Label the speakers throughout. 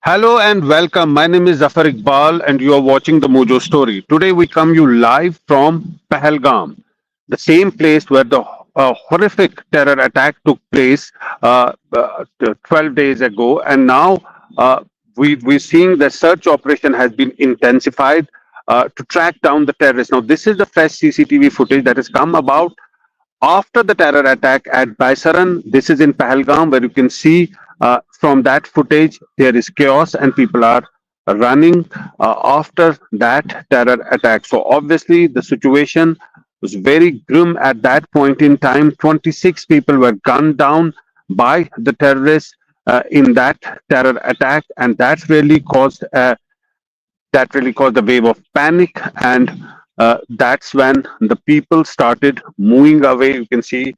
Speaker 1: Hello and welcome. My name is Zafar Iqbal, and you are watching the Mojo Story. Today, we come you live from Pahalgam, the same place where the horrific terror attack took place 12 days ago. And now we're seeing the search operation has been intensified to track down the terrorists. Now, this is the fresh CCTV footage that has come about after the terror attack at Baisaran. This is in Pahalgam, where you can see from that footage there is chaos and people are running after that terror attack. So obviously the situation was very grim at that point in time. 26 people were gunned down by the terrorists in that terror attack, and that really caused a wave of panic, and that's when the people started moving away. You can see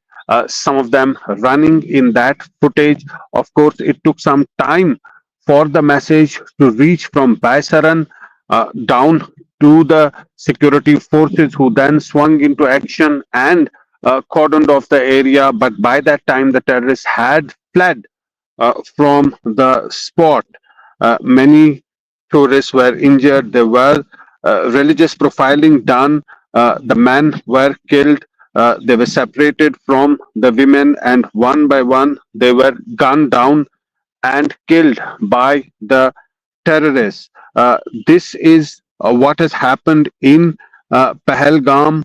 Speaker 1: some of them running in that footage. Of course, it took some time for the message to reach from Baisaran down to the security forces, who then swung into action and cordoned off the area. But by that time, the terrorists had fled from the spot. Many tourists were injured. There were religious profiling done. The men were killed. They were separated from the women, and one by one, they were gunned down and killed by the terrorists. This is what has happened in Pahalgam,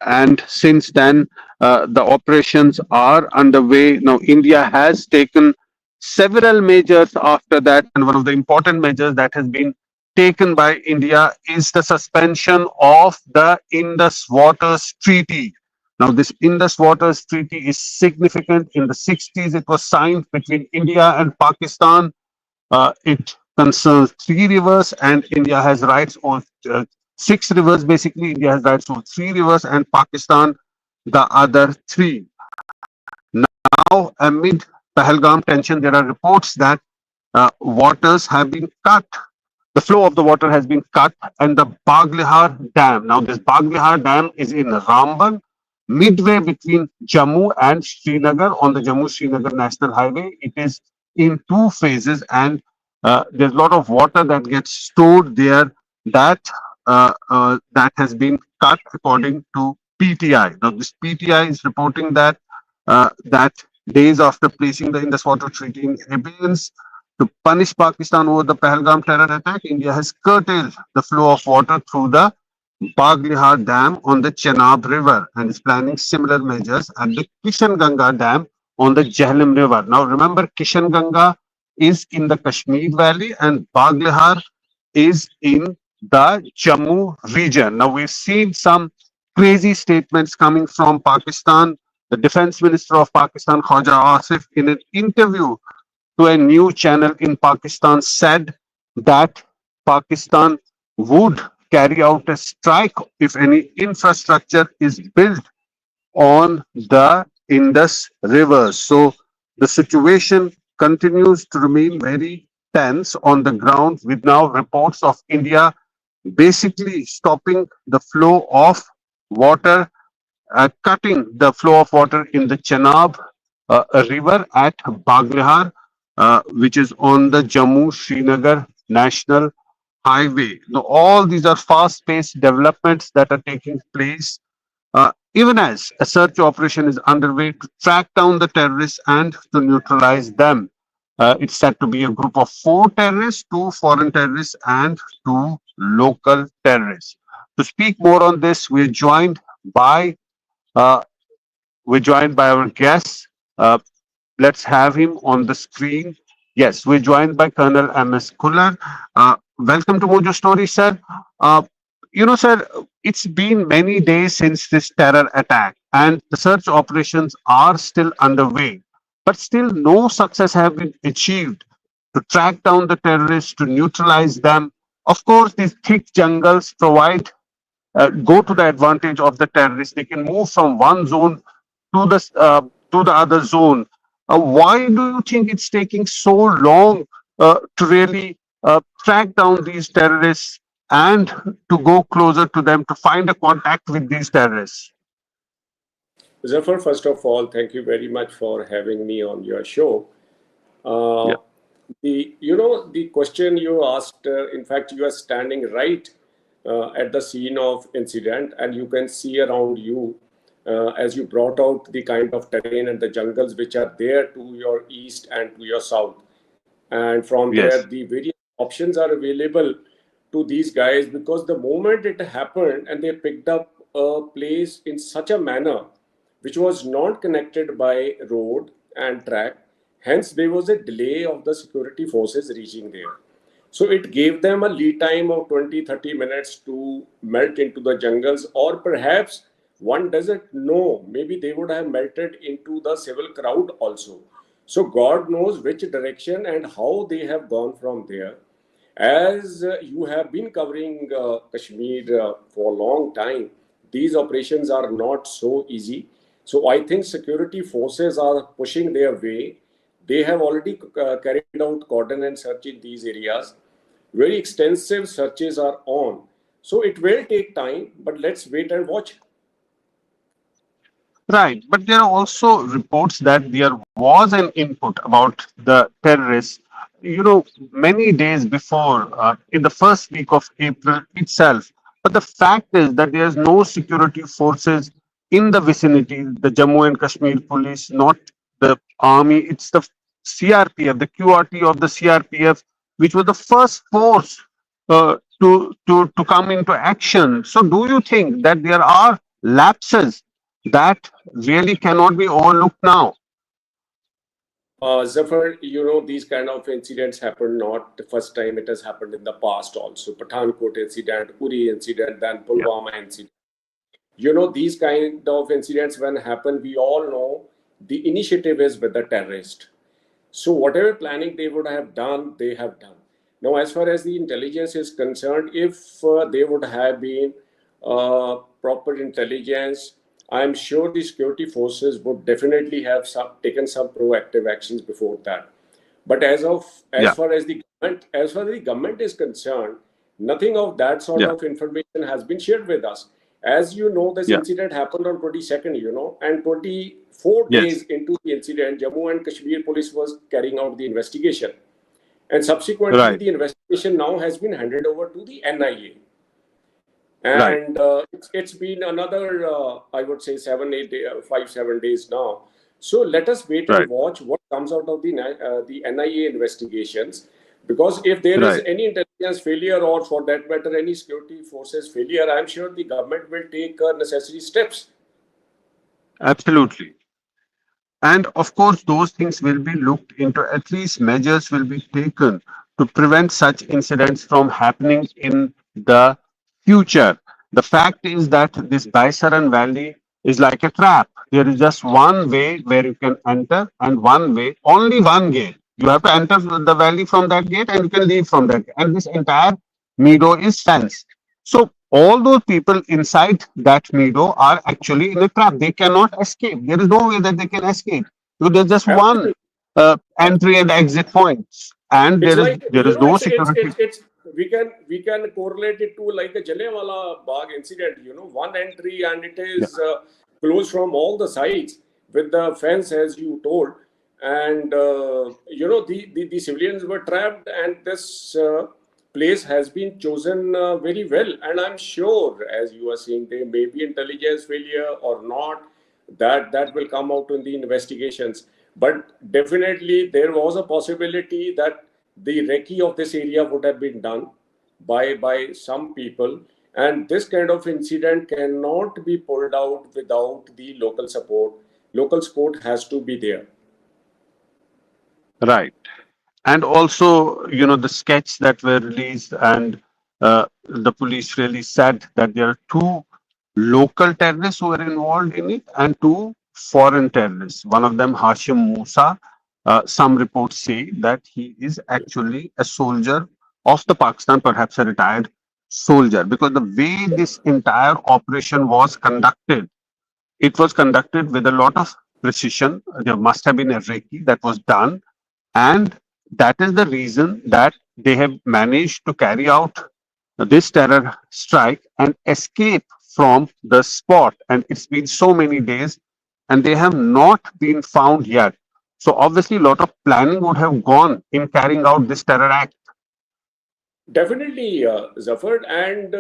Speaker 1: and since then, the operations are underway. Now, India has taken several measures after that, and one of the important measures that has been taken by India is the suspension of the Indus Waters Treaty. Now, this Indus Waters Treaty is significant. In the 60s, it was signed between India and Pakistan. It concerns three rivers, and India has rights on six rivers. Basically, India has rights on three rivers, and Pakistan the other three. Now, amid Pahalgam tension, there are reports that waters have been cut. The flow of the water has been cut, and the Baglihar Dam. Now, this Baglihar Dam is in Ramban, midway between Jammu and Srinagar on the Jammu-Srinagar National Highway. It is in two phases, and there's a lot of water that gets stored there that that has been cut, according to PTI. Now, this PTI is reporting that that days after placing the Indus Water Treaty in abeyance to punish Pakistan over the Pahalgam terror attack, India has curtailed the flow of water through the Baglihar Dam on the Chenab River and is planning similar measures at the Kishan Ganga Dam on the Jhelum River. Now, remember, Kishan Ganga is in the Kashmir Valley and Baglihar is in the Jammu region. Now, we've seen some crazy statements coming from Pakistan. The Defense Minister of Pakistan, Khwaja Asif, in an interview to a new channel in Pakistan, said that Pakistan would carry out a strike if any infrastructure is built on the Indus River. So the situation continues to remain very tense on the ground, with now reports of India basically stopping the flow of water, cutting the flow of water in the Chenab river at Baglihar, which is on the Jammu-Srinagar National Highway. Now, all these are fast-paced developments that are taking place, even as a search operation is underway to track down the terrorists and to neutralize them. It's said to be a group of 4 terrorists, 2 foreign terrorists, and 2 local terrorists. To speak more on this, uh, we're joined by our guest. Let's have him on the screen. Yes, we're joined by Colonel M.S. Kullar. Welcome to Mojo Story, sir. Sir, it's been many days since this terror attack, and the search operations are still underway. But still, no success have been achieved to track down the terrorists, to neutralize them. Of course, these thick jungles go to the advantage of the terrorists. They can move from one zone to the other zone. Why do you think it's taking so long to really track down these terrorists and to go closer to them, to find a contact with these terrorists?
Speaker 2: Zafar, first of all, thank you very much for having me on your show.
Speaker 1: Yeah.
Speaker 2: Uh, the question you asked, in fact, you are standing right at the scene of incident, and you can see around you as you brought out the kind of terrain and the jungles which are there to your east and to your south. And from there,
Speaker 1: Yes.
Speaker 2: the various options are available to these guys because the moment it happened and they picked up a place in such a manner which was not connected by road and track, hence there was a delay of the security forces reaching there. So it gave them a lead time of 20-30 minutes to melt into the jungles, or perhaps one doesn't know, maybe they would have melted into the civil crowd also. So God knows which direction and how they have gone from there. As you have been covering Kashmir for a long time, these operations are not so easy. So I think security forces are pushing their way. They have already carried out cordon and search in these areas. Very extensive searches are on. So it will take time, but let's wait and watch.
Speaker 1: Right, but there are also reports that there was an input about the terrorists, many days before, in the first week of April itself. But the fact is that there's no security forces in the vicinity, the Jammu and Kashmir police, not the army, it's the CRPF, the QRT of the CRPF, which was the first force to come into action. So, do you think that there are lapses that really cannot be overlooked now?
Speaker 2: Zafar, these kind of incidents happen not the first time, it has happened in the past also. Pathankot incident, Uri incident, then
Speaker 1: Yeah,
Speaker 2: Pulwama incident. These kind of incidents when happen, we all know the initiative is with the terrorist. So whatever planning they would have done, they have done. Now, as far as the intelligence is concerned, if they would have been proper intelligence, I'm sure the security forces would definitely have taken some proactive actions before that. But as
Speaker 1: yeah,
Speaker 2: far as the government is concerned, nothing of that sort
Speaker 1: yeah,
Speaker 2: of information has been shared with us. As you know, this
Speaker 1: yeah.
Speaker 2: incident happened on 22nd, and 24
Speaker 1: Yes,
Speaker 2: days into the incident, Jammu and Kashmir police was carrying out the investigation. And subsequently,
Speaker 1: right,
Speaker 2: the investigation now has been handed over to the NIA.
Speaker 1: right,
Speaker 2: And it's been another, I would say, 5-7 days now. So let us wait and
Speaker 1: right,
Speaker 2: watch what comes out of the NIA investigations. Because if there is
Speaker 1: right.
Speaker 2: any intelligence failure, or for that matter, any security forces failure, I'm sure the government will take necessary steps.
Speaker 1: Absolutely. And of course, those things will be looked into, at least measures will be taken to prevent such incidents from happening in the future. The fact is that this Baisaran Valley is like a trap. There is just one way where you can enter, and one way, only one gate. You have to enter the valley from that gate and you can leave from that. And this entire meadow is fenced. So all those people inside that meadow are actually in a trap. They cannot escape. There is no way that they can escape. So there's just one
Speaker 2: Absolutely.
Speaker 1: entry and exit points, and
Speaker 2: It's
Speaker 1: there is
Speaker 2: like,
Speaker 1: there is no security.
Speaker 2: it's we can correlate it to like a Jallianwala Bagh incident. One entry, and it
Speaker 1: Yeah,
Speaker 2: is closed from all the sides with the fence, as you told. And the civilians were trapped, and this place has been chosen very well. And I'm sure, as you are saying, there may be intelligence failure or not. That will come out in the investigations. But definitely, there was a possibility that the recce of this area would have been done by some people, and this kind of incident cannot be pulled out without the local support. Local support has to be there.
Speaker 1: right. And also, the sketch that were released, and the police really said that there are two local terrorists who were involved in it and two foreign terrorists. One of them, Hashim Musa. Some reports say that he is actually a soldier of the Pakistan, perhaps a retired soldier, because the way this entire operation was conducted, it was conducted with a lot of precision. There must have been a recce that was done, and that is the reason that they have managed to carry out this terror strike and escape from the spot. And it's been so many days. and they have not been found yet. So obviously, a lot of planning would have gone in carrying out this terror act.
Speaker 2: Definitely, Zafar. And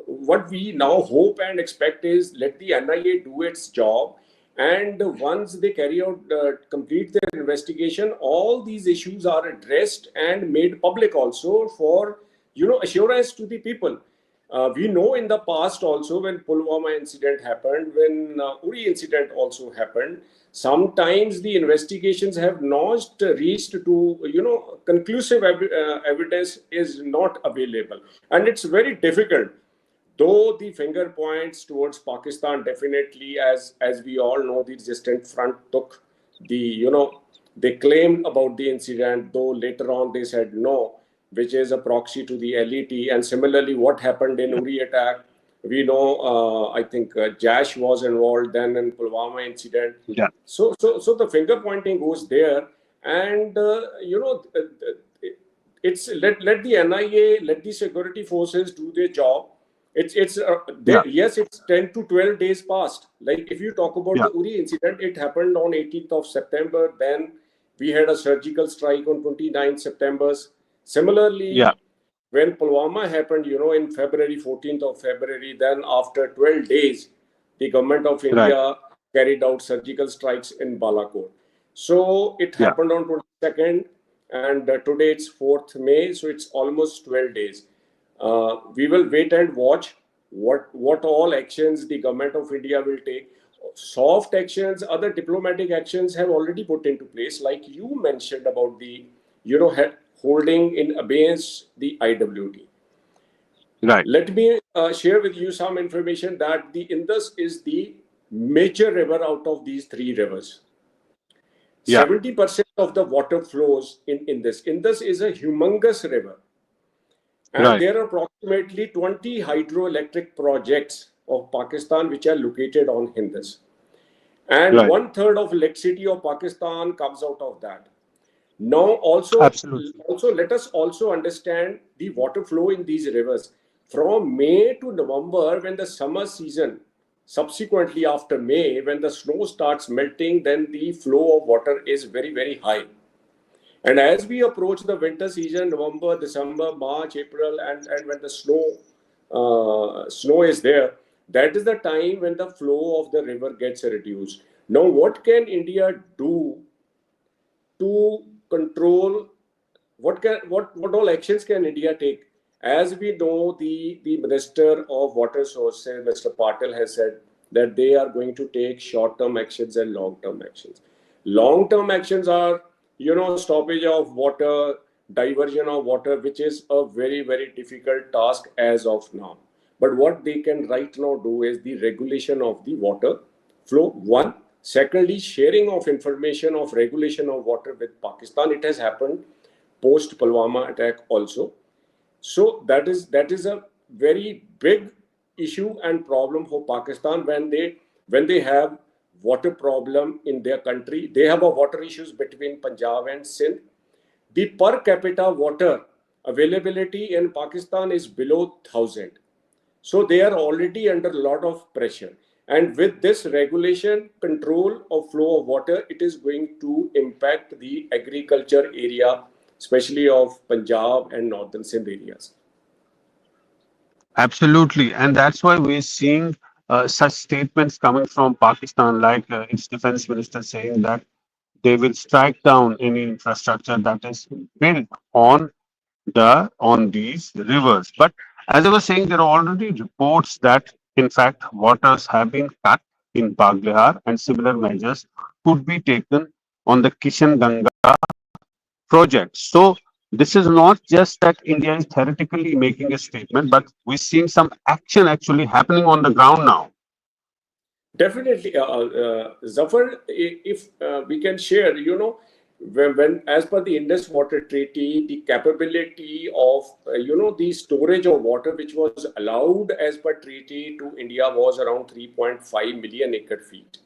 Speaker 2: what we now hope and expect is let the NIA do its job. And once they carry out, complete their investigation, all these issues are addressed and made public also for, assurance to the people. We know in the past also when Pulwama incident happened, when Uri incident also happened, sometimes the investigations have not reached to, conclusive evidence is not available. And it's very difficult. Though the finger points towards Pakistan, definitely, as we all know, the resistant front took the, they claimed about the incident, though later on they said no, which is a proxy to the LET. And similarly, what happened in Uri attack, we know, I think Jash was involved then in Pulwama incident.
Speaker 1: Yeah,
Speaker 2: So the finger pointing goes there, and it's let the NIA, let the security forces do their job. It's
Speaker 1: yeah,
Speaker 2: yes, it's 10 to 12 days past. Like if you talk about
Speaker 1: yeah,
Speaker 2: the Uri incident, it happened on 18th of September. Then we had a surgical strike on 29th September.
Speaker 1: yeah,
Speaker 2: Similarly, when Pulwama happened, in February, 14th of February, then after 12 days, the government of
Speaker 1: right,
Speaker 2: India carried out surgical strikes in Balakot. So it
Speaker 1: yeah,
Speaker 2: happened on 22nd, and today it's 4th May, so it's almost 12 days. We will wait and watch what all actions the government of India will take. Soft actions, other diplomatic actions have already put into place, like you mentioned about the, holding in abeyance the IWT.
Speaker 1: right,
Speaker 2: Let me share with you some information that the Indus is the major river out of these three rivers.
Speaker 1: yeah,
Speaker 2: 70% of the water flows in Indus. Indus is a humongous river, and
Speaker 1: right,
Speaker 2: there are approximately 20 hydroelectric projects of Pakistan which are located on Indus. And
Speaker 1: right,
Speaker 2: one third of electricity of Pakistan comes out of that. Now,
Speaker 1: absolutely,
Speaker 2: also let us also understand the water flow in these rivers. From May to November, when the summer season, subsequently after May, when the snow starts melting, then the flow of water is very, very high. And as we approach the winter season, November, December, March, April, and when the snow is there, that is the time when the flow of the river gets reduced. Now, what can India do to control, what all actions can India take? As we know, the Minister of Water Sources, Mr. Patil, has said that they are going to take short-term actions and long-term actions. Long-term actions are, stoppage of water, diversion of water, which is a very, very difficult task as of now. But what they can right now do is the regulation of the water flow. One. Secondly, sharing of information of regulation of water with Pakistan. It has happened post Pulwama attack also. So that is a very big issue and problem for Pakistan when they have water problem in their country. They have a water issues between Punjab and Sindh. The per capita water availability in Pakistan is below 1,000. So they are already under a lot of pressure. And with this regulation, control of flow of water, it is going to impact the agriculture area, especially of Punjab and northern Sindh areas.
Speaker 1: absolutely, and that's why we're seeing such statements coming from Pakistan, like its defense minister saying that they will strike down any infrastructure that is built on on these rivers. But as I was saying, there are already reports that in fact waters have been cut in Baglihar and similar measures could be taken on the Kishan Ganga project. So this is not just that India is theoretically making a statement, but we're seeing some action actually happening on the ground now.
Speaker 2: Definitely, Zafar, if we can share, when as per the Indus Water Treaty, the capability of, the storage of water which was allowed as per treaty to India was around 3.5 million acre feet.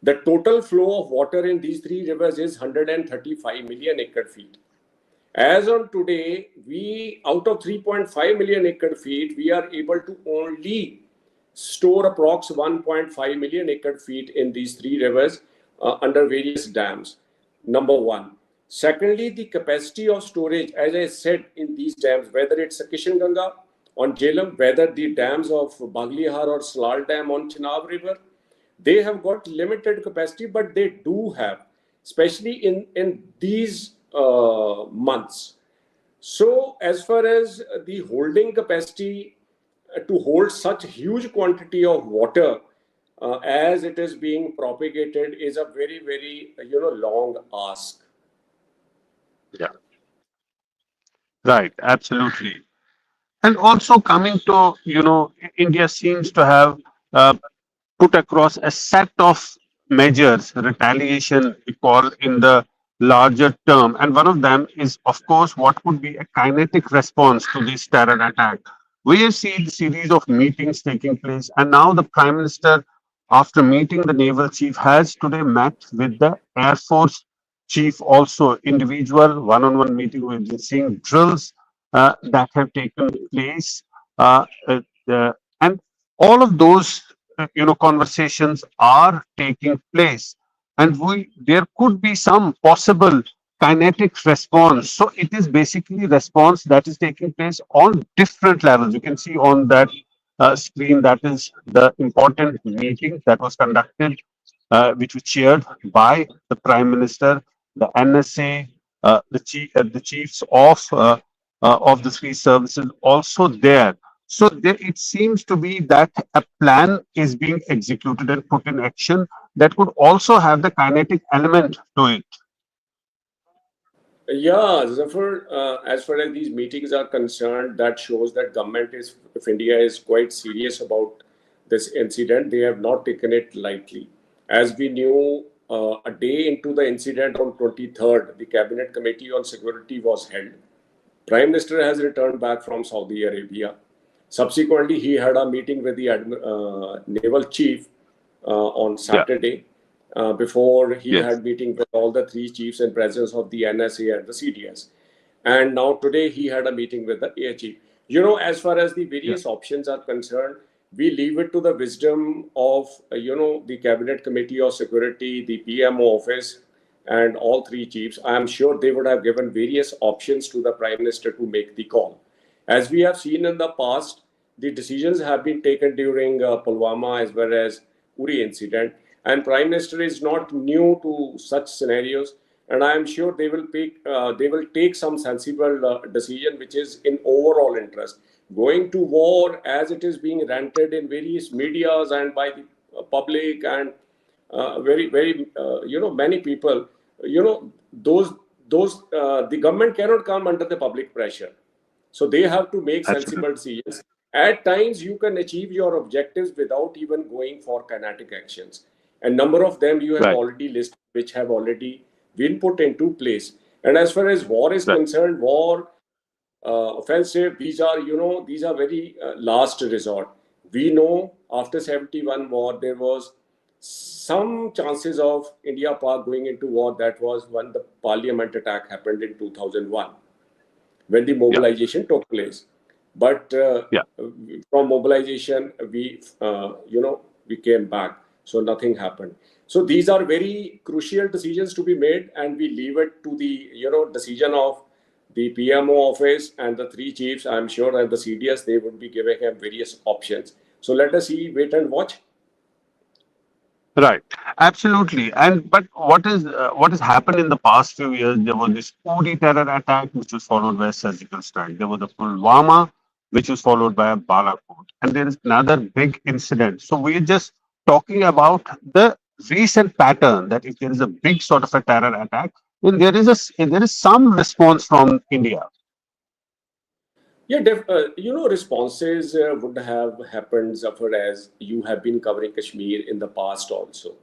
Speaker 2: The total flow of water in these three rivers is 135 million acre feet. As on today, we out of 3.5 million acre feet, we are able to only store approx 1.5 million acre feet in these three rivers under various dams. Number one. Secondly, the capacity of storage, as I said, in these dams, whether it's a Kishanganga on Jhelum, whether the dams of Baglihar or Salal Dam on Chenab River, they have got limited capacity, but they do have, especially in these months. So as far as the holding capacity to hold such huge quantity of water as it is being propagated is a very, very, long ask.
Speaker 1: Yeah, right, absolutely. And also coming to, India seems to have uh, put across a set of measures, retaliation, we call in the larger term. And one of them is, of course, what could be a kinetic response to this terror attack. We have seen a series of meetings taking place, and now the Prime Minister, after meeting the naval chief, has today met with the Air Force chief, also individual one-on-one meeting. We've been seeing drills that have taken place. Uh, uh, and all of those conversations are taking place, and we there could be some possible kinetic response. So it is basically response that is taking place on different levels. You can see on that screen, that is the important meeting that was conducted, which was chaired by the Prime Minister, the NSA, the chiefs of the three services also there. So there, it seems to be that a plan is being executed and put in action that could also have the kinetic element to it.
Speaker 2: Yeah, Zafar, as far as these meetings are concerned, that shows that government is, if India is quite serious about this incident, they have not taken it lightly. As we knew, a day into the incident on 23rd, the Cabinet Committee on Security was held. Prime Minister has returned back from Saudi Arabia. Subsequently, he had a meeting with the naval chief on
Speaker 1: Yeah.
Speaker 2: Saturday. Before he
Speaker 1: Yes.
Speaker 2: had meeting with all the three chiefs in presence of the NSA and the CDS. And now today he had a meeting with the air chief. As far as the
Speaker 1: Yeah.
Speaker 2: various options are concerned, we leave it to the wisdom of, the Cabinet Committee of Security, the PMO office, and all three chiefs. I am sure they would have given various options to the Prime Minister to make the call. As we have seen in the past, the decisions have been taken during Pulwama as well as Uri incident, and Prime Minister is not new to such scenarios. And I am sure they will take some sensible decision which is in overall interest. Going to war as it is being ranted in various medias and by the public and very very many people, those the government cannot come under the public pressure, so they have to make
Speaker 1: Absolutely.
Speaker 2: sensible decisions. At times, you can achieve your objectives without even going for kinetic actions. A number of them you have
Speaker 1: Right.
Speaker 2: already listed, which have already been put into place. And as far as war is
Speaker 1: Right.
Speaker 2: concerned, war, offensive, these are very last resort. We know after 71 war, there was some chances of India Pak going into war. That was when the parliament attack happened in 2001 when the
Speaker 1: Yeah.
Speaker 2: mobilization took place. But
Speaker 1: Yeah.
Speaker 2: from mobilization, we came back, so nothing happened. So these are very crucial decisions to be made, and we leave it to the decision of the PMO office and the three chiefs. I'm sure that the CDS they would be giving him various options. So let us see, wait and watch.
Speaker 1: Right, absolutely. And but what has happened in the past few years? There was this Uri terror attack, which was followed by a surgical strike. There was the Pulwama, which was followed by a Balakot, and there is another big incident. So we're just talking about the recent pattern that if there is a big sort of a terror attack, then there is some response from India.
Speaker 2: Yeah, responses would have happened, Zafar, as you have been covering Kashmir in the past also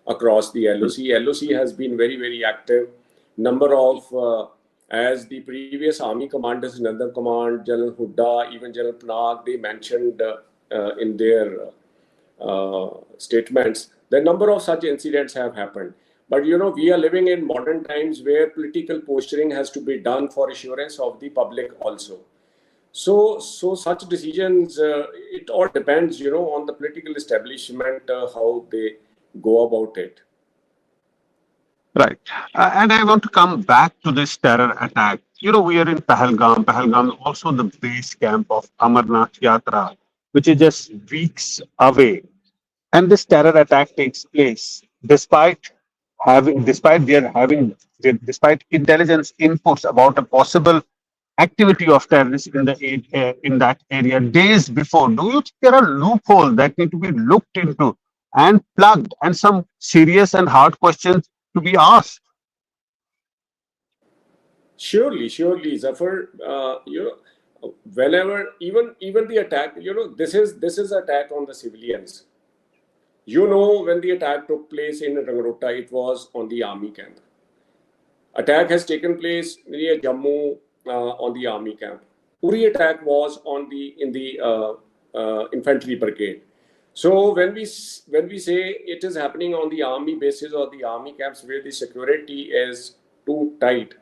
Speaker 2: across the LOC. LOC has been very, very active. Number of, as the previous army commanders, Nandar Command, General Hudda, even General Panag, they mentioned in their statements, the number of such incidents have happened. But we are living in modern times where political posturing has to be done for assurance of the public also. So such decisions, it all depends, on the political establishment, how they go about it.
Speaker 1: Right. And I want to come back to this terror attack. We are in Pahalgam. Pahalgam is also the base camp of Amarnath Yatra, which is just weeks away. And this terror attack takes place despite intelligence inputs about a possible activity of terrorists in that area days before. Do you think there are loopholes that need to be looked into and plugged, and some serious and hard questions to be asked?
Speaker 2: Surely, Zafar. Whenever, even the attack, this is attack on the civilians. When the attack took place in Rangrota, it was on the army camp. Attack has taken place near Jammu, on the army camp. Uri attack was in the infantry brigade. So when we say it is happening on the army bases or the army camps where the security is too tight,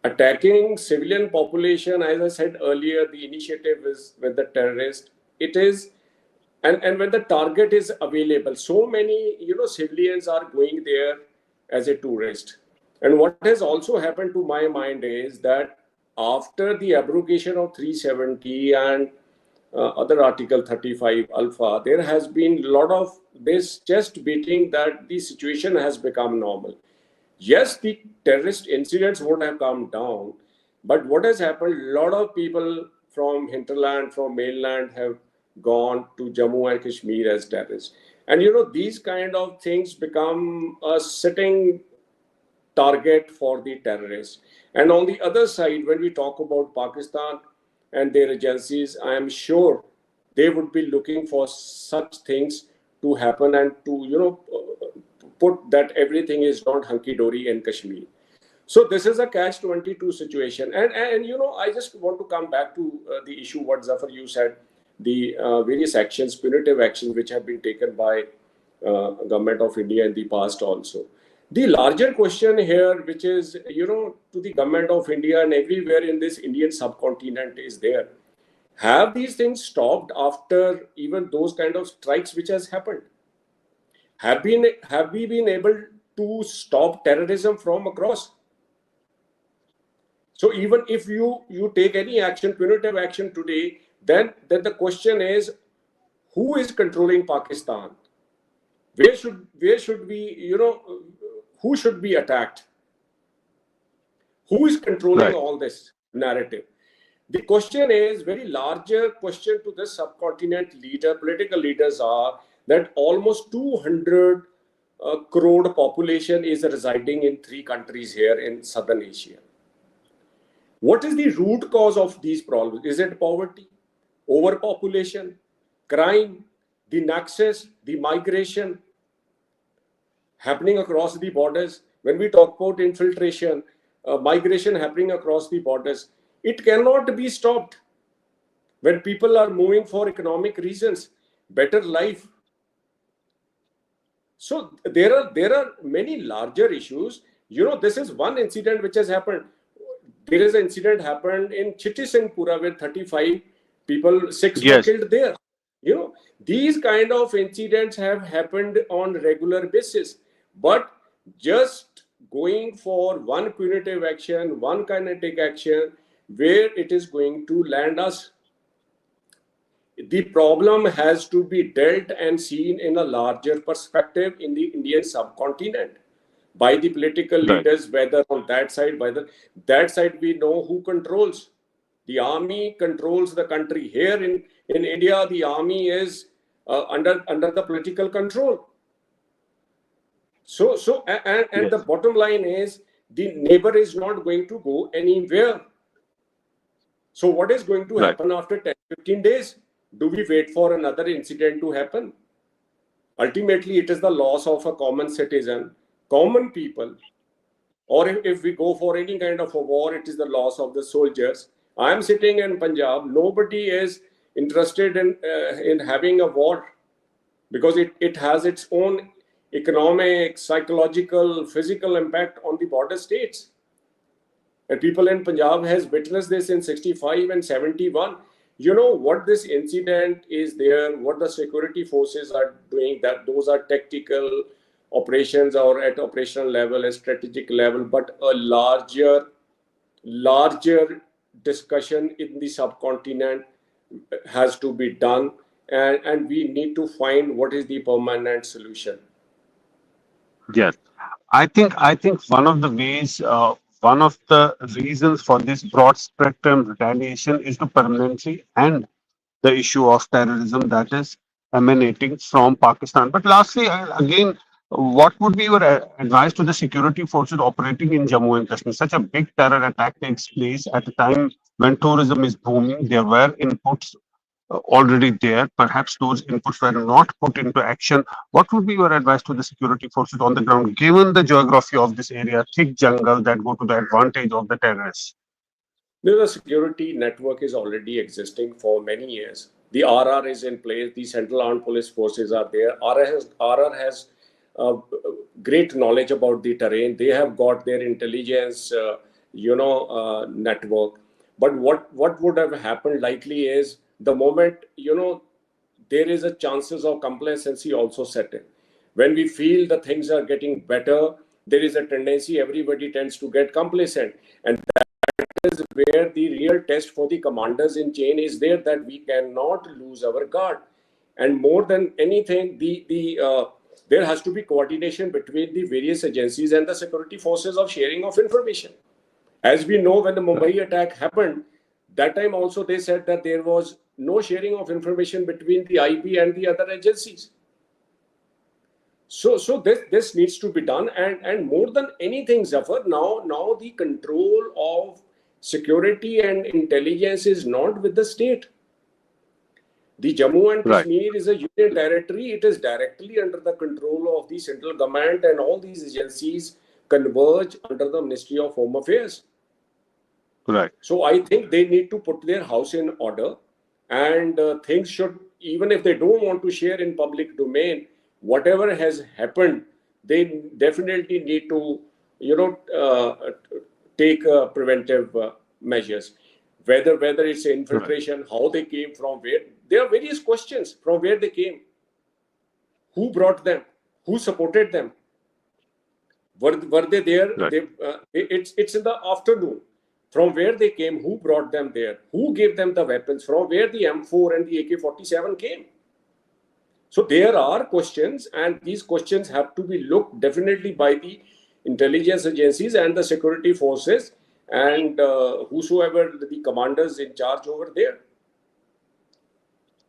Speaker 2: attacking civilian population, as I said earlier, the initiative is with the terrorist. It is, and when the target is available, so many civilians are going there as a tourist. And what has also happened to my mind is that after the abrogation of 370 and other Article 35 Alpha, there has been a lot of this chest beating that the situation has become normal. Yes, the terrorist incidents would have come down, but what has happened, a lot of people from hinterland, from mainland have gone to Jammu and Kashmir as terrorists. And these kind of things become a sitting target for the terrorists. And on the other side, when we talk about Pakistan and their agencies, I am sure they would be looking for such things to happen and to, put that everything is not hunky-dory in Kashmir. So this is a catch-22 situation. And I just want to come back to the issue, what Zafar, you said, the various actions, punitive actions, which have been taken by government of India in the past also. The larger question here, which is, to the government of India and everywhere in this Indian subcontinent is there. Have these things stopped after even those kind of strikes which has happened? Have we been able to stop terrorism from across? So even if you take any action, punitive action today, then the question is, who is controlling Pakistan? Where should we, who should be attacked? Who is controlling
Speaker 1: Right.
Speaker 2: all this narrative? The question is very larger question to this subcontinent political leaders are that almost 200 crore population is residing in 3 countries here in Southern Asia. What is the root cause of these problems? Is it poverty, overpopulation, crime, the nexus, the migration happening across the borders? When we talk about infiltration, migration happening across the borders, it cannot be stopped when people are moving for economic reasons, better life. So there are many larger issues. This is one incident which has happened. There is an incident happened in Chitti Singhpura where 35 people, 6 were
Speaker 1: Yes.
Speaker 2: killed there. These kind of incidents have happened on regular basis. But just going for one punitive action, one kinetic action, where it is going to land us, the problem has to be dealt and seen in a larger perspective in the Indian subcontinent by the political
Speaker 1: Right.
Speaker 2: leaders, whether on that side, that side we know who controls. The army controls the country. Here in India, the army is under the political control. And the
Speaker 1: Yes.
Speaker 2: bottom line is the neighbor is not going to go anywhere. So what is going to
Speaker 1: Right.
Speaker 2: happen after 10, 15 days? Do we wait for another incident to happen? Ultimately, it is the loss of a common citizen, common people. Or if we go for any kind of a war, it is the loss of the soldiers. I am sitting in Punjab. Nobody is interested in having a war because it has its own economic, psychological, physical impact on the border states. And people in Punjab has witnessed this in 65 and 71. You know what this incident is there, what the security forces are doing, that those are tactical operations or at operational level, a strategic level, but a larger discussion in the subcontinent has to be done, and we need to find what is the permanent solution.
Speaker 1: Yes, I think one of the ways, one of the reasons for this broad spectrum retaliation is to permanently end the issue of terrorism that is emanating from Pakistan. But lastly, again, what would be your advice to the security forces operating in Jammu and Kashmir? Such a big terror attack takes place at a time when tourism is booming. There were inputs already there. Perhaps those inputs were not put into action. What would be your advice to the security forces on the ground, given the geography of this area, thick jungle that go to the advantage of the terrorists?
Speaker 2: The security network is already existing for many years. The RR is in place. The Central Armed Police Forces are there. RR has great knowledge about the terrain. They have got their intelligence, network. But what would have happened likely is the moment there is a chances of complacency also set in. When we feel the things are getting better, there is a tendency everybody tends to get complacent, and is where the real test for the commanders in chain is there, that we cannot lose our guard. And more than anything, there has to be coordination between the various agencies and the security forces of sharing of information. As we know, when the Mumbai attack happened, that time also they said that there was no sharing of information between the IB and the other agencies. So this needs to be done, and more than anything, Zafar, now the control of security and intelligence is not with the state. The Jammu and
Speaker 1: Right,
Speaker 2: Kashmir is a union territory. It is directly under the control of the central government, and all these agencies converge under the Ministry of Home Affairs.
Speaker 1: right,
Speaker 2: So I think they need to put their house in order, and things should, even if they don't want to share in public domain, whatever has happened, they definitely need to, take preventive measures. Whether it's
Speaker 1: right,
Speaker 2: infiltration, how they came, from where. There are various questions from where they came, who brought them, who supported them, were they there?
Speaker 1: right.
Speaker 2: It's in the afternoon. From where they came, who brought them there, who gave them the weapons, from where the M4 and the AK-47 came. So there are questions, and these questions have to be looked definitely by the intelligence agencies and the security forces, and whosoever the commanders in charge over there.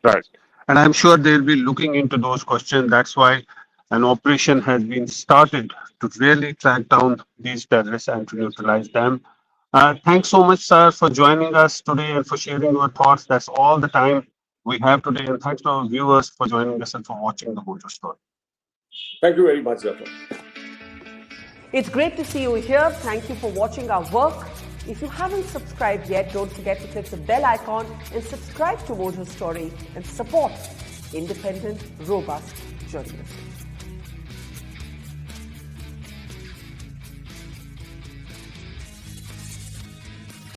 Speaker 1: Right. And I'm sure they'll be looking into those questions. That's why an operation has been started to really track down these terrorists and to neutralize them. Thanks so much, sir, for joining us today and for sharing your thoughts. That's all the time we have today. And thanks to our viewers for joining us and for watching the Mojo Story.
Speaker 2: Thank you very much, Zafar.
Speaker 3: It's great to see you here. Thank you for watching our work. If you haven't subscribed yet, don't forget to click the bell icon and subscribe to Mojo Story and support independent, robust journalism.